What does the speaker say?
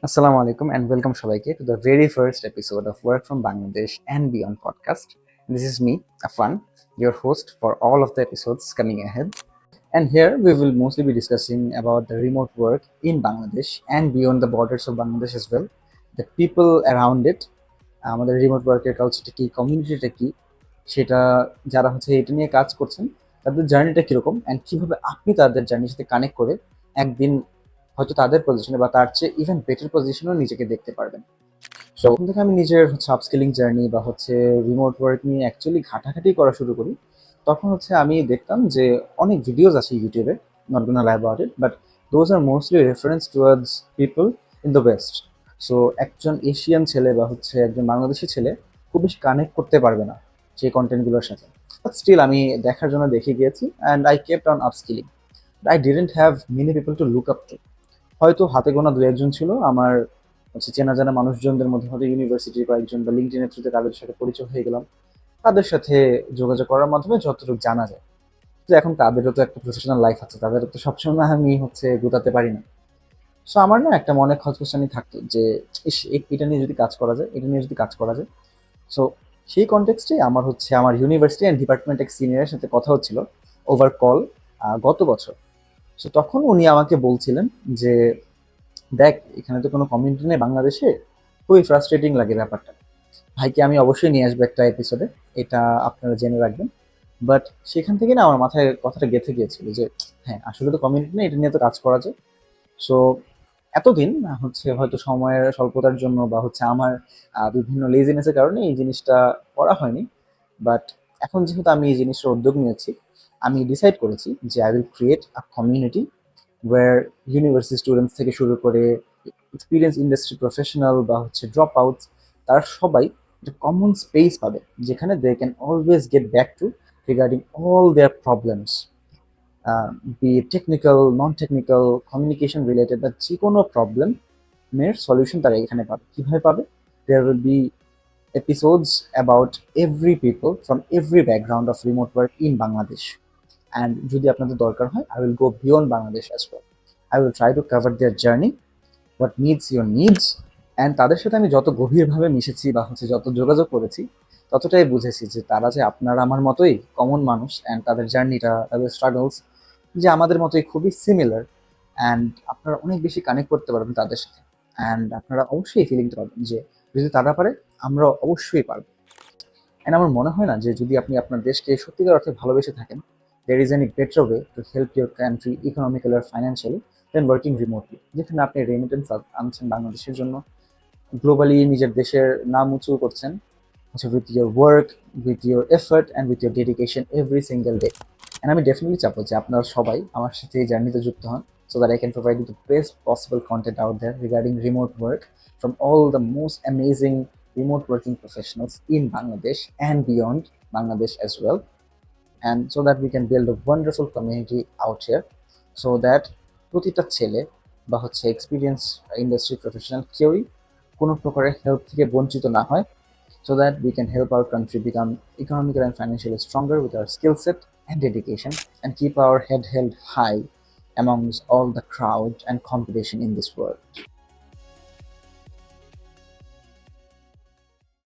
Assalamu alaikum and welcome সবাইকে to the very first episode of Work from Bangladesh and Beyond podcast. This is me, Afan, your host for all of the episodes coming ahead. And here we will mostly be discussing about the remote work in Bangladesh and beyond the borders of Bangladesh as well, the people around it, আমাদের remote ওয়ার্কের কালচারটা কি, কমিউনিটিটা কি, সেটা যারা হচ্ছে এটা নিয়ে কাজ করছেন তাদের জার্নিটা কিরকম অ্যান্ড কিভাবে আপনি তাদের জার্নির সাথে কানেক্ট করে একদিন হয়তো তাদের পজিশনে বা তার চেয়ে ইভেন বেটার পজিশনেও নিজেকে দেখতে পারবেন। সো ওখান থেকে আমি নিজের হচ্ছে আপস্কিলিং জার্নি বা হচ্ছে রিমোট ওয়ার্ক নিয়ে অ্যাকচুয়ালি ঘাটাঘাটি করা শুরু করি। তখন হচ্ছে আমি দেখতাম যে অনেক ভিডিওস আছে ইউটিউবে, not gonna lie about it, but those are mostly reference towards people in the West. So একজন এশিয়ান ছেলে বা হচ্ছে একজন বাংলাদেশি ছেলে খুব বেশি কানেক্ট করতে পারবে না সেই কন্টেন্টগুলোর সাথে, বাট স্টিল আমি দেখার জন্য দেখে গিয়েছি and I kept on upskilling. I didn't have many people to look up to. হয়তো হাতে গোনা দু একজন ছিল আমার হচ্ছে চেনা জানা মানুষজনদের মধ্যে, হয়তো ইউনিভার্সিটির কয়েকজন বা লিঙ্কডইনের থ্রুতে তাদের সাথে পরিচয় হয়ে গেলাম, তাদের সাথে যোগাযোগ করার মাধ্যমে যতটুকু জানা যায়। তো এখন তাদেরও তো একটা প্রফেশনাল লাইফ আছে, তাদেরও তো সবসময় আমি হচ্ছে গোটাতে পারি না। সো আমার না একটা মনে খচখচানি থাকতো যে ইস, এটা নিয়ে যদি কাজ করা যায়, এটা নিয়ে যদি কাজ করা যায়। সো সেই কনটেক্সটে আমার হচ্ছে আমার ইউনিভার্সিটি অ্যান্ড ডিপার্টমেন্ট এক সিনিয়রের সাথে কথা হচ্ছিল ওভার কল গত বছর। সো তখন উনি আমাকে বলছিলেন যে দেখ, এখানে তো কোনো কমিউনিটি নেই বাংলাদেশে, খুবই ফ্রাস্ট্রেটিং লাগে ব্যাপারটা। ভাইকে আমি অবশ্যই নিয়ে আসবো একটা এপিসোডে, এটা আপনারা জেনে রাখবেন। বাট সেখান থেকে না আমার মাথায় কথাটা গেঁথে গিয়েছিল যে হ্যাঁ, আসলে তো কমিউনিটি নেই, এটা নিয়ে তো কাজ করা যায়। সো এতদিন হচ্ছে হয়তো সময়ের স্বল্পতার জন্য বা হচ্ছে আমার বিভিন্ন লেজিনেসের কারণে এই জিনিসটা করা হয়নি। বাট এখন যেহেতু আমি এই জিনিসটার উদ্যোগ নিয়েছি, আমি ডিসাইড করেছি যে I will create a community where university students থেকে শুরু করে এক্সপিরিয়েন্স ইন্ডাস্ট্রি প্রফেশনাল বা হচ্ছে ড্রপ আউটস, তারা সবাই একটা কমন স্পেস পাবে যেখানে they can always get back to regarding all their problems, be technical, non technical, communication related বা যে কোনো প্রবলেমের সলিউশন তারা এখানে পাবে। কীভাবে পাবে? There will be episodes about every people from every background of remote work in Bangladesh. And যদি আপনাদের দরকার হয়, I will go beyond Bangladesh as well. I will try to cover their journey, what meets your needs, and তাদের সাথে আমি যত গভীরভাবে মিশেছি বা হচ্ছে যত যোগাযোগ করেছি, ততটাই বুঝেছি যে তারা যে আপনার আমার মতোই কমন মানুষ অ্যান্ড তাদের জার্নিটা, তাদের স্ট্রাগলস যে আমাদের মতোই খুবই সিমিলার। অ্যান্ড আপনারা অনেক বেশি কানেক্ট করতে পারবেন তাদের সাথে, অ্যান্ড আপনারা অবশ্যই এই ফিলিংটা পাবেন যে যদি তারা পারে, আমরা অবশ্যই পারবো। অ্যান্ড আমার মনে হয় না যে যদি আপনি আপনার দেশকে সত্যিকার অর্থে ভালোবেসে থাকেন, there is any better way to help your country economically or financially than working remotely, যেখানে আপনি রেমিটেন্স আনছেন বাংলাদেশের জন্য, গ্লোবালি নিজের দেশের নাম উঁচু করছেন হচ্ছে with your work, with your effort and with your dedication every single day. And আমি ডেফিনেটলি চাবো যে আপনারা সবাই আমার সাথে এই জার্নিতে যুক্ত হন, so that I can provide you the best possible content out there regarding remote work from all the most amazing remote working professionals in Bangladesh and beyond Bangladesh as well. And so that we can build a wonderful community out here, so that প্রতিটা ছেলে বা হচ্ছে experience industry professional কেউই কোনো প্রকারের help থেকে বঞ্চিত না হয়, so that we can help our country become economically and financially stronger with our skill set and dedication, and keep our head held high amongst all the crowd and competition in this world.